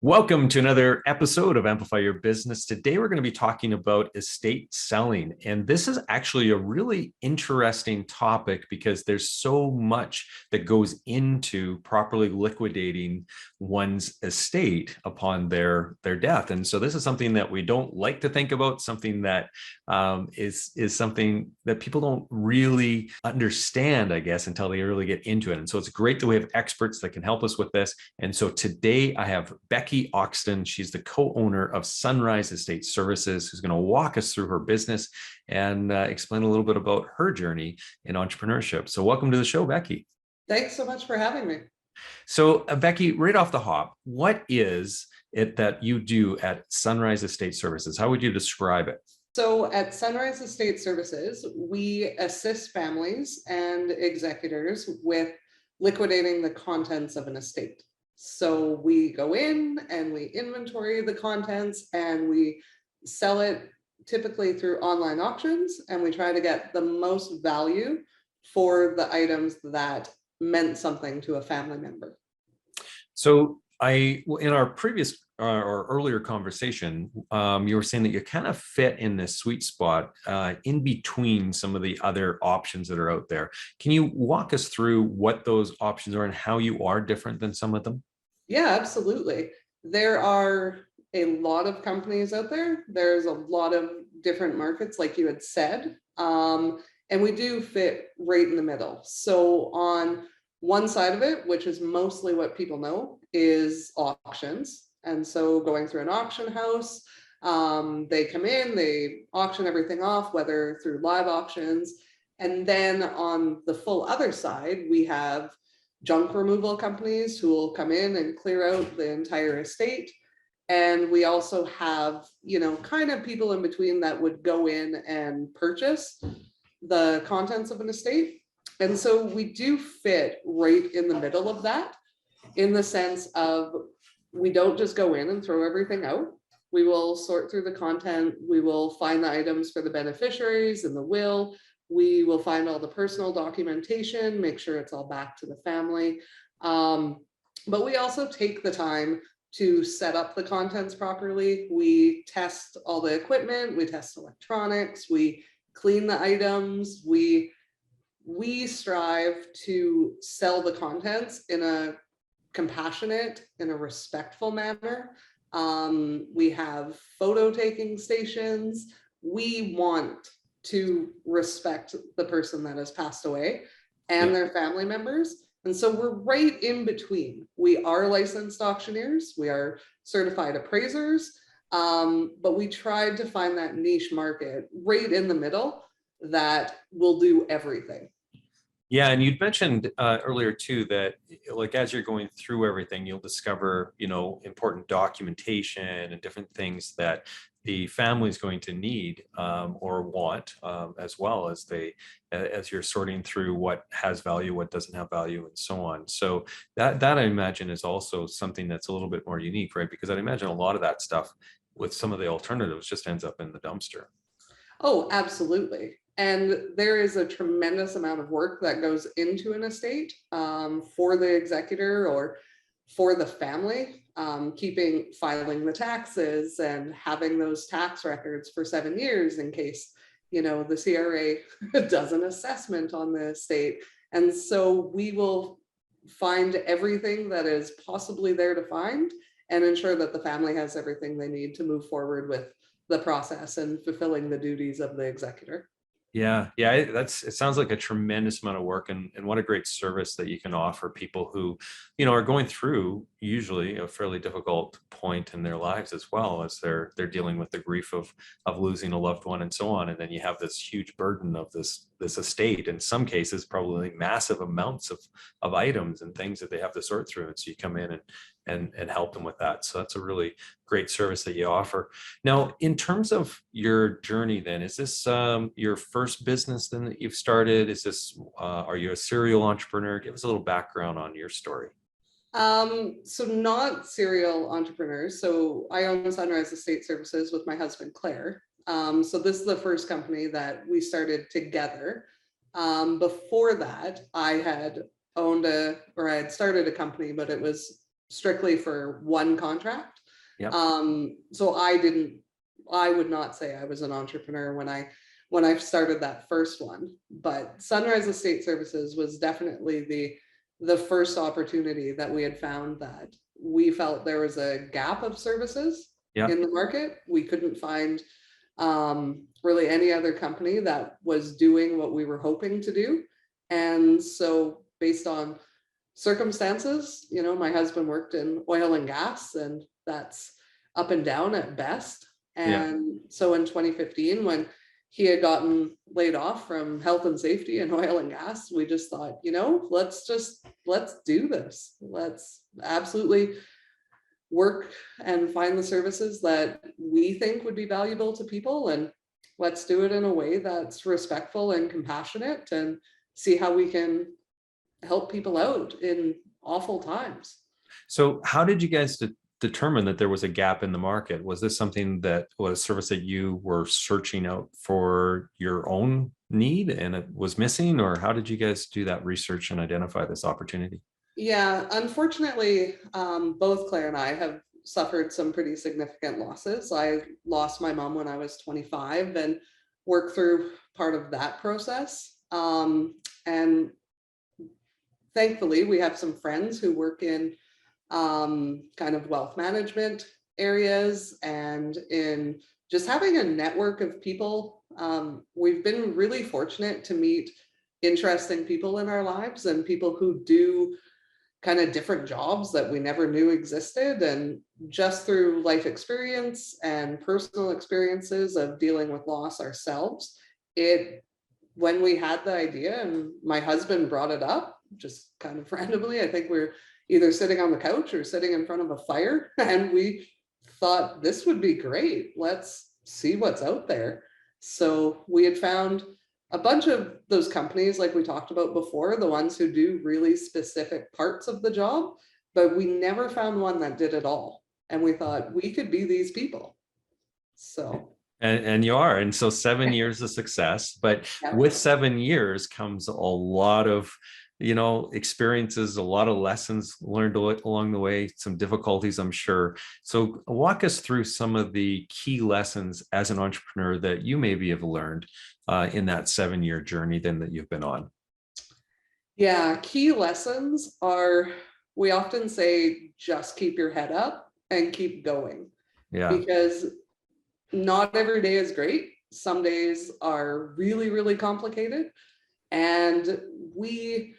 Welcome to another episode of Amplify Your Business. Today, we're going to be talking about estate selling. And this is actually a really interesting topic because there's so much that goes into properly liquidating one's estate upon their death. And so this is something that we don't like to think about, something that is something that people don't really understand, I guess, until they really get into it. And so it's great that we have experts that can help us with this. And so today I have Becky Oxton. She's the co-owner of Sunrise Estate Services, who's going to walk us through her business and explain a little bit about her journey in entrepreneurship. So welcome to the show, Becky. Thanks so much for having me. So Becky, right off the hop, what is it that you do at Sunrise Estate Services? How would you describe it? So at Sunrise Estate Services, we assist families and executors with liquidating the contents of an estate. So we go in and we inventory the contents and we sell it typically through online auctions, and we try to get the most value for the items that meant something to a family member. So in our previous or earlier conversation, you were saying that you kind of fit in this sweet spot in between some of the other options that are out there. Can you walk us through what those options are and how you are different than some of them? Yeah, absolutely. There are a lot of companies out there. There's a lot of different markets, like you had said, and we do fit right in the middle. So on one side of it, which is mostly what people know, is auctions. And so going through an auction house, they come in, they auction everything off, whether through live auctions. And then on the full other side, we have junk removal companies who will come in and clear out the entire estate. And we also have, kind of people in between that would go in and purchase the contents of an estate. And so we do fit right in the middle of that, in the sense of we don't just go in and throw everything out. We will sort through the content. We will find the items for the beneficiaries and the will. We will find all the personal documentation, make sure it's all back to the family. But we also take the time to set up the contents properly. We test all the equipment, we test electronics, we clean the items. We strive to sell the contents in a compassionate, in a respectful manner. We have photo taking stations. We want to respect the person that has passed away and their family members. And so we're right in between. We are licensed auctioneers. We are certified appraisers. But we tried to find that niche market right in the middle that will do everything. Yeah, and you'd mentioned earlier too that, like, as you're going through everything, you'll discover, important documentation and different things that the family is going to need or want, as well as you're sorting through what has value, what doesn't have value, and so on. So that I imagine is also something that's a little bit more unique, right? Because I'd imagine a lot of that stuff with some of the alternatives just ends up in the dumpster. Oh, absolutely. And there is a tremendous amount of work that goes into an estate for the executor or for the family, filing the taxes and having those tax records for 7 years in case, the CRA does an assessment on the estate. And so we will find everything that is possibly there to find and ensure that the family has everything they need to move forward with the process and fulfilling the duties of the executor. Yeah, it sounds like a tremendous amount of work, and what a great service that you can offer people who, are going through usually a fairly difficult point in their lives, as well as they're dealing with the grief of losing a loved one and so on. And then you have this huge burden of this estate, in some cases probably massive amounts of items and things that they have to sort through. And so you come in and help them with that. So that's a really great service that you offer. Now, in terms of your journey, then, is this your first business then that you've started? Are you a serial entrepreneur? Give us a little background on your story. So not serial entrepreneurs. So I own Sunrise Estate Services with my husband, Claire. So this is the first company that we started together. Before that, I had started a company, but it was strictly for one contract. Yeah. So I would not say I was an entrepreneur when I started that first one, but Sunrise Estate Services was definitely the first opportunity that we had found that we felt there was a gap of services Yeah. in the market. We couldn't find really any other company that was doing what we were hoping to do. And so based on circumstances, my husband worked in oil and gas, and that's up and down at best. Yeah. And so in 2015, when he had gotten laid off from health and safety and oil and gas, we just thought, let's do this. Let's absolutely work and find the services that we think would be valuable to people, and let's do it in a way that's respectful and compassionate, and see how we can help people out in awful times. So how did you guys determine that there was a gap in the market? Was this something that was a service that you were searching out for your own need and it was missing, or how did you guys do that research and identify this opportunity? Yeah, unfortunately, both Claire and I have suffered some pretty significant losses. I lost my mom when I was 25 and worked through part of that process. And thankfully, we have some friends who work in kind of wealth management areas, and in just having a network of people. We've been really fortunate to meet interesting people in our lives, and people who do kind of different jobs that we never knew existed. And just through life experience and personal experiences of dealing with loss ourselves, when we had the idea and my husband brought it up just kind of randomly, I think we're either sitting on the couch or sitting in front of a fire, and we thought this would be great. Let's see what's out there. So we had found a bunch of those companies, like we talked about before, the ones who do really specific parts of the job, but we never found one that did it all. And we thought we could be these people. So. And you are. And so 7 years of success, but Yeah. with 7 years comes a lot of, experiences, a lot of lessons learned along the way, some difficulties, I'm sure. So walk us through some of the key lessons as an entrepreneur that you maybe have learned in that 7-year journey then that you've been on. Yeah, key lessons are, we often say, just keep your head up and keep going. Yeah. Because not every day is great. Some days are really, really complicated. And we're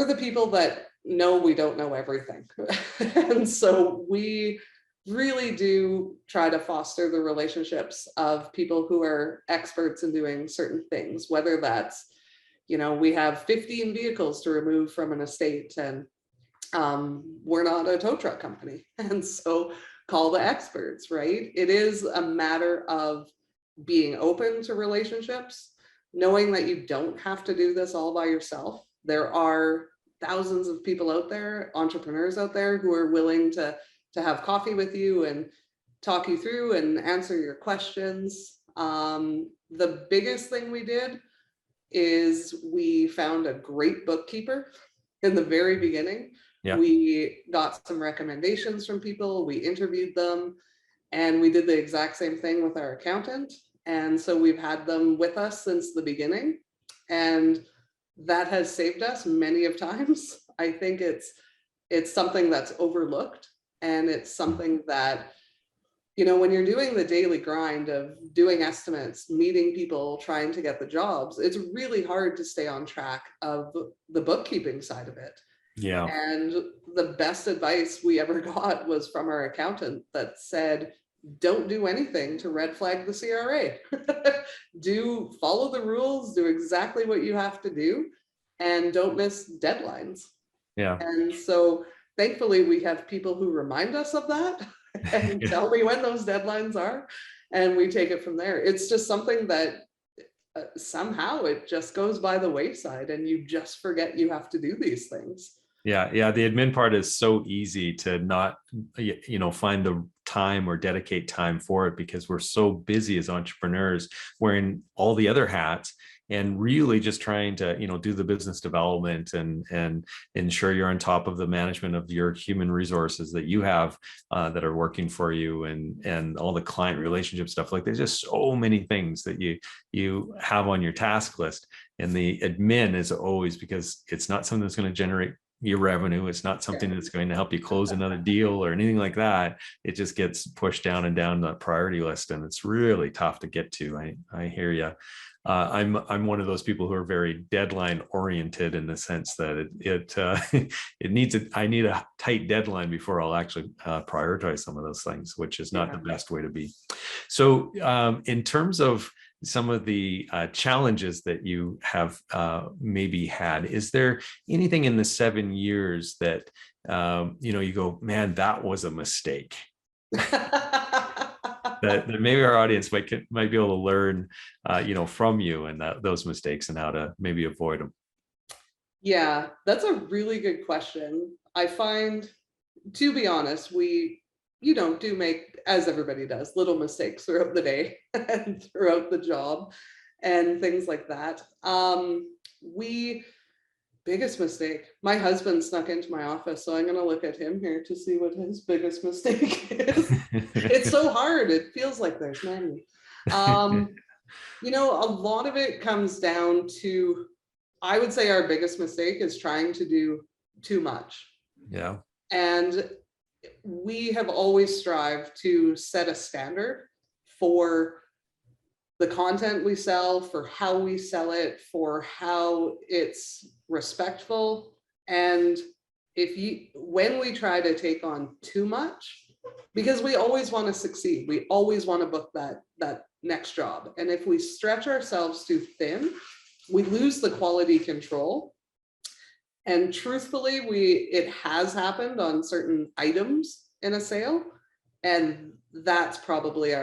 the people that know we don't know everything. And so we really do try to foster the relationships of people who are experts in doing certain things, whether that's, we have 15 vehicles to remove from an estate, and we're not a tow truck company. And so call the experts, right? It is a matter of being open to relationships, knowing that you don't have to do this all by yourself. There are thousands of people out there, entrepreneurs out there, who are willing to have coffee with you and talk you through and answer your questions. The biggest thing we did is we found a great bookkeeper in the very beginning. Yeah. We got some recommendations from people, we interviewed them, and we did the exact same thing with our accountant. And so we've had them with us since the beginning, and that has saved us many of times. I think it's something that's overlooked, and it's something that, when you're doing the daily grind of doing estimates, meeting people, trying to get the jobs, it's really hard to stay on track of the bookkeeping side of it. Yeah. And the best advice we ever got was from our accountant that said, don't do anything to red flag the CRA. Follow the rules, do exactly what you have to do, and don't miss deadlines. Yeah. And so thankfully we have people who remind us of that and tell me when those deadlines are, and we take it from there. It's just something that somehow it just goes by the wayside, and you just forget you have to do these things. Yeah. The admin part is so easy to not, find the time or dedicate time for it, because we're so busy as entrepreneurs wearing all the other hats. and really just trying to, do the business development and ensure you're on top of the management of your human resources that you have that are working for you, and all the client relationship stuff. Like, there's just so many things that you have on your task list, and the admin is always, because it's not something that's going to generate your revenue. It's not something that's going to help you close another deal or anything like that. It just gets pushed down and down the priority list, and it's really tough to get to. I hear you. I'm one of those people who are very deadline oriented, in the sense that it needs I need a tight deadline before I'll actually prioritize some of those things, which is not the best way to be. So in terms of some of the challenges that you have maybe had, is there anything in the 7 years that you go, man, that was a mistake? that maybe our audience might be able to learn from you, and those mistakes, and how to maybe avoid them. Yeah, that's a really good question. I find, to be honest, we do make, as everybody does, little mistakes throughout the day and throughout the job and things like that. Biggest mistake, my husband snuck into my office, so I'm going to look at him here to see what his biggest mistake is. It's so hard. It feels like there's many. A lot of it comes down to, I would say our biggest mistake is trying to do too much. Yeah. And we have always strived to set a standard for the content we sell, for how we sell it, for how it's respectful. And when we try to take on too much, because we always want to succeed, we always want to book that next job. And if we stretch ourselves too thin, we lose the quality control. And truthfully, it has happened on certain items in a sale. And that's probably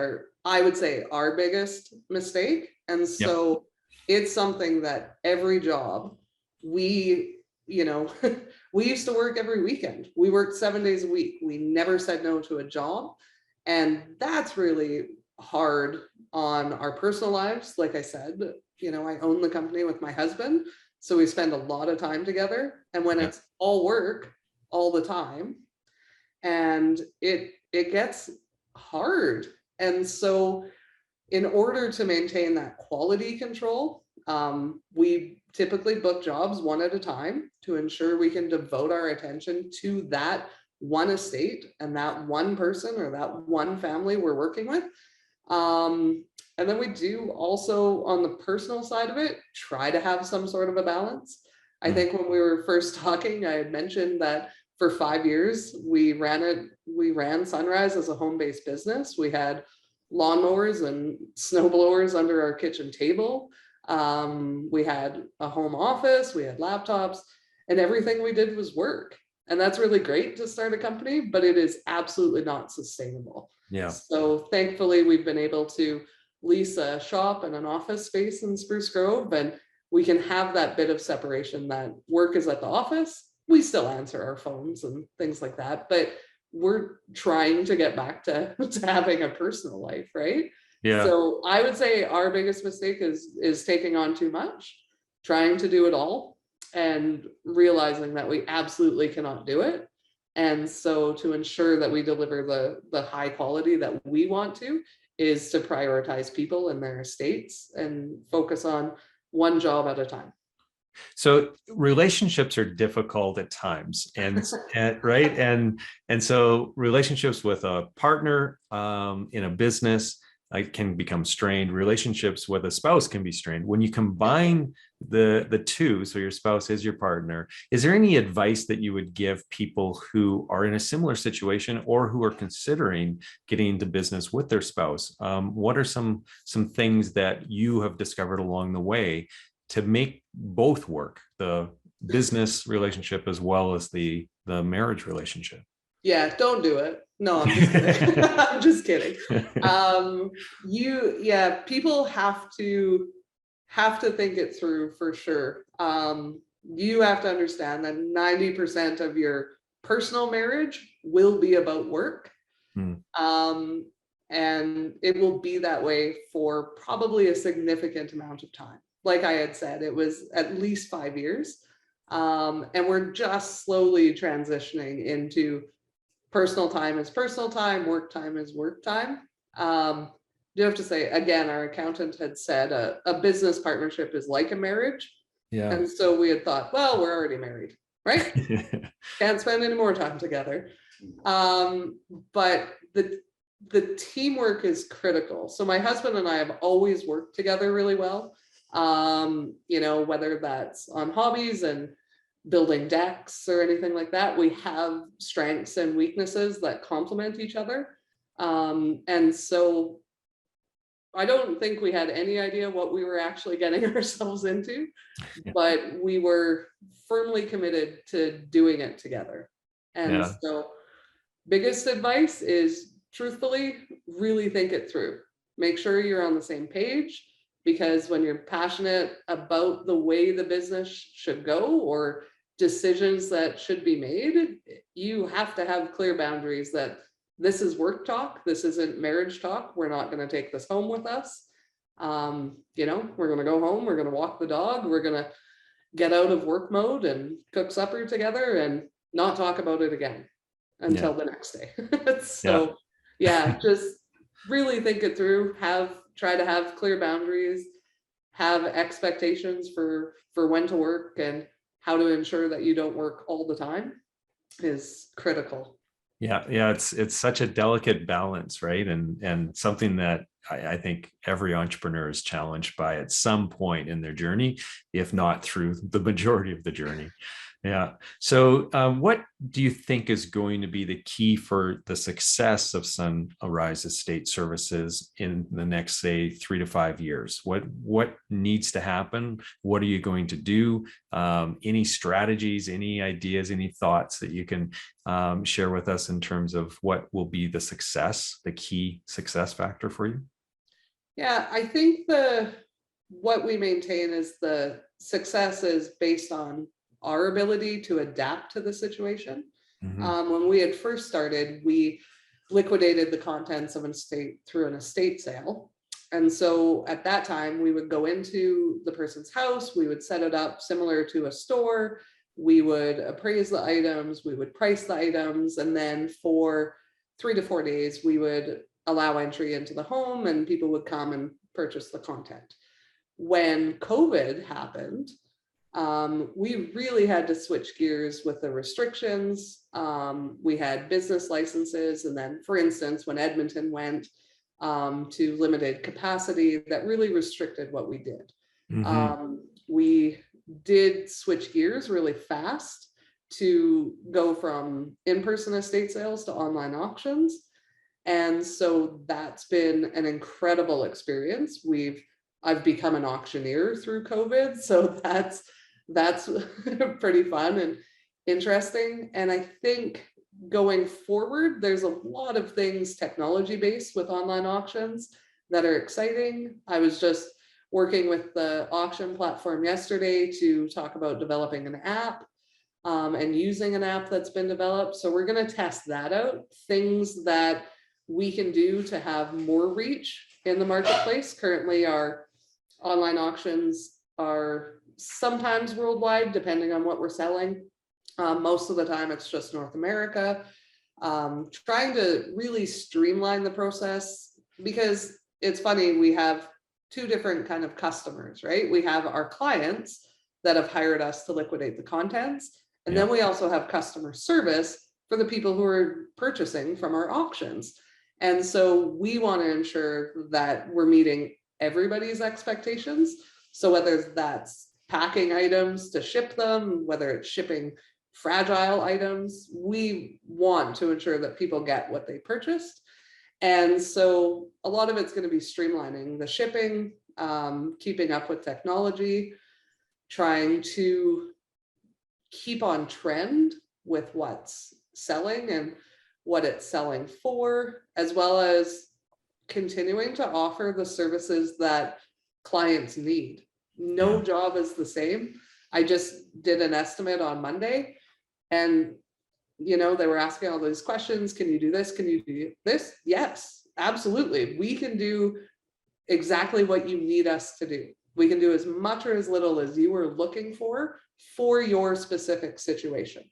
I would say our biggest mistake. And so it's something that every job we used to work every weekend. We worked 7 days a week. We never said no to a job. And that's really hard on our personal lives. Like I said, I own the company with my husband. So we spend a lot of time together. And when it's all work all the time, and it gets hard. And so in order to maintain that quality control, we typically book jobs one at a time to ensure we can devote our attention to that one estate and that one person or that one family we're working with. And then we do also, on the personal side of it, try to have some sort of a balance. I think when we were first talking, I had mentioned that for 5 years, we ran Sunrise as a home-based business. We had lawnmowers and snowblowers under our kitchen table. We had a home office, we had laptops, and everything we did was work. And that's really great to start a company, but it is absolutely not sustainable. Yeah. So thankfully, we've been able to lease a shop and an office space in Spruce Grove, and we can have that bit of separation that work is at the office. We still answer our phones and things like that, but we're trying to get back to having a personal life, right? Yeah. So I would say our biggest mistake is taking on too much, trying to do it all, and realizing that we absolutely cannot do it. And so to ensure that we deliver the high quality that we want to, is to prioritize people and their estates and focus on one job at a time. So relationships are difficult at times, and right, and so relationships with a partner in a business can become strained. Relationships with a spouse can be strained. When you combine the two, so your spouse is your partner, is there any advice that you would give people who are in a similar situation or who are considering getting into business with their spouse? What are some things that you have discovered along the way to make both work, the business relationship as well as the marriage relationship? Yeah, don't do it. No, I'm just kidding. I'm just kidding. People have to think it through for sure. You have to understand that 90% of your personal marriage will be about work. And it will be that way for probably a significant amount of time. like I had said, it was at least 5 years. And we're just slowly transitioning into personal time is personal time, work time is work time. You have to say, again, our accountant had said a business partnership is like a marriage. Yeah. And so we had thought, well, we're already married, right? Can't spend any more time together. But the teamwork is critical. So my husband and I have always worked together really well. Whether that's on hobbies and building decks or anything like that, we have strengths and weaknesses that complement each other. And so I don't think we had any idea what we were actually getting ourselves into, but we were firmly committed to doing it together. And so biggest advice is, truthfully, really think it through. Make sure you're on the same page, because when you're passionate about the way the business should go or decisions that should be made, you have to have clear boundaries that this is work talk. This isn't marriage talk. We're not going to take this home with us. We're going to go home. We're going to walk the dog. We're going to get out of work mode and cook supper together and not talk about it again until the next day. So just really think it through, try to have clear boundaries, have expectations for when to work, and how to ensure that you don't work all the time is critical. Yeah, it's such a delicate balance, right? And something that I think every entrepreneur is challenged by at some point in their journey, if not through the majority of the journey. Yeah. So what do you think is going to be the key for the success of Sunrise Estate Services in the next, say, 3 to 5 years? What needs to happen? What are you going to do? Any strategies, any ideas, any thoughts that you can share with us in terms of what will be the key success factor for you? Yeah, I think what we maintain is the success is based on our ability to adapt to the situation. Mm-hmm. When we had first started, we liquidated the contents of an estate through an estate sale. And so at that time, we would go into the person's house, we would set it up similar to a store, we would appraise the items, we would price the items, and then for 3 to 4 days, we would allow entry into the home and people would come and purchase the content. When COVID happened, we really had to switch gears with the restrictions. We had business licenses. And then, for instance, when Edmonton went to limited capacity, that really restricted what we did. Mm-hmm. We did switch gears really fast to go from in-person estate sales to online auctions. And so that's been an incredible experience. I've become an auctioneer through COVID. So that's pretty fun and interesting. And I think going forward, there's a lot of things technology-based with online auctions that are exciting. I was just working with the auction platform yesterday to talk about developing an app and using an app that's been developed. So we're going to test that out, things that we can do to have more reach in the marketplace. Currently, our online auctions are sometimes worldwide, depending on what we're selling. Most of the time, it's just North America. Trying to really streamline the process, because it's funny, we have 2 different kind of customers, right? We have our clients that have hired us to liquidate the contents. And then we also have customer service for the people who are purchasing from our auctions. And so we want to ensure that we're meeting everybody's expectations. So whether that's packing items to ship them, whether it's shipping fragile items, we want to ensure that people get what they purchased. And so a lot of it's going to be streamlining the shipping, keeping up with technology, trying to keep on trend with what's selling and what it's selling for, as well as continuing to offer the services that clients need. No job is the same. I just did an estimate on Monday and, they were asking all these questions. Can you do this? Can you do this? Yes, absolutely. We can do exactly what you need us to do. We can do as much or as little as you are looking for your specific situation.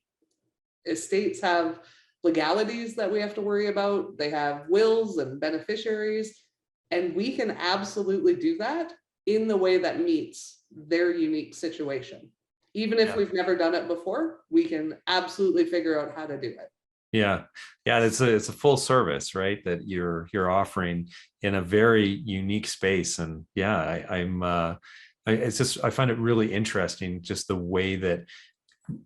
Estates have legalities that we have to worry about. They have wills and beneficiaries, and we can absolutely do that in the way that meets their unique situation. Even if Yeah. we've never done it before, we can absolutely figure out how to do it. Yeah. Yeah. It's a full service, right? That you're offering in a very unique space. And yeah, it's just, I find it really interesting, just the way that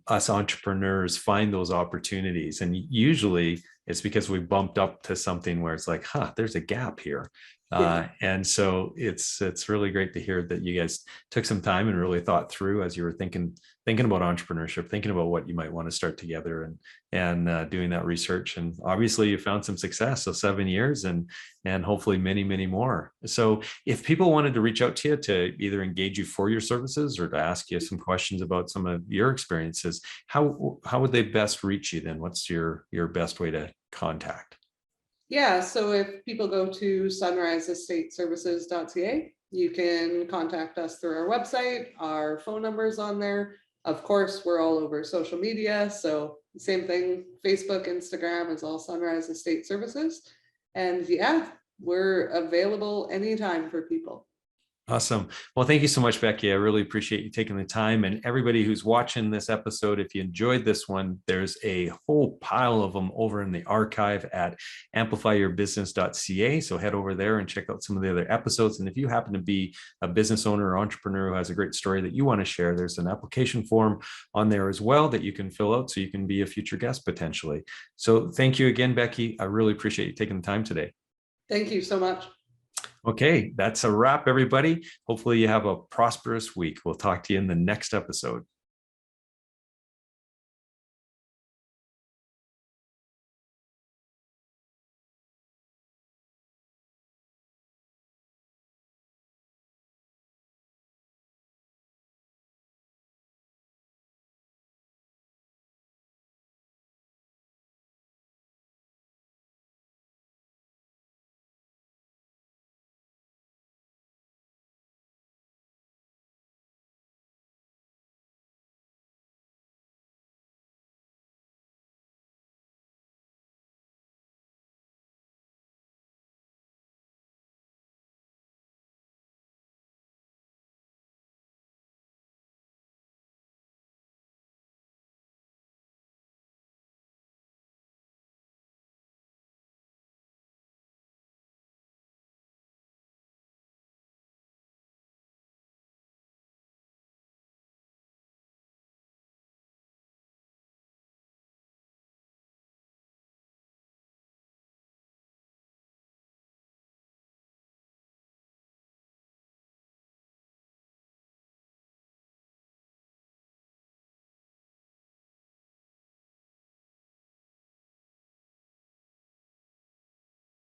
us entrepreneurs find those opportunities. And usually it's because we bumped up to something where it's like, there's a gap here. Yeah. And so it's really great to hear that you guys took some time and really thought through as you were thinking about entrepreneurship, thinking about what you might want to start together, and doing that research. And obviously you found some success. So 7 years and hopefully many, many more. So if people wanted to reach out to you to either engage you for your services or to ask you some questions about some of your experiences, how would they best reach you then? What's your best way to contact? Yeah, so if people go to sunriseestateservices.ca, you can contact us through our website. Our phone number is on there. Of course, we're all over social media. So same thing, Facebook, Instagram is all Sunrise Estate Services. And yeah, we're available anytime for people. Awesome. Well, thank you so much, Becky. I really appreciate you taking the time. And everybody who's watching this episode, if you enjoyed this one, there's a whole pile of them over in the archive at amplifyyourbusiness.ca. So head over there and check out some of the other episodes. And if you happen to be a business owner or entrepreneur who has a great story that you want to share, there's an application form on there as well that you can fill out so you can be a future guest potentially. So thank you again, Becky. I really appreciate you taking the time today. Thank you so much. Okay, that's a wrap, everybody. Hopefully you have a prosperous week. We'll talk to you in the next episode.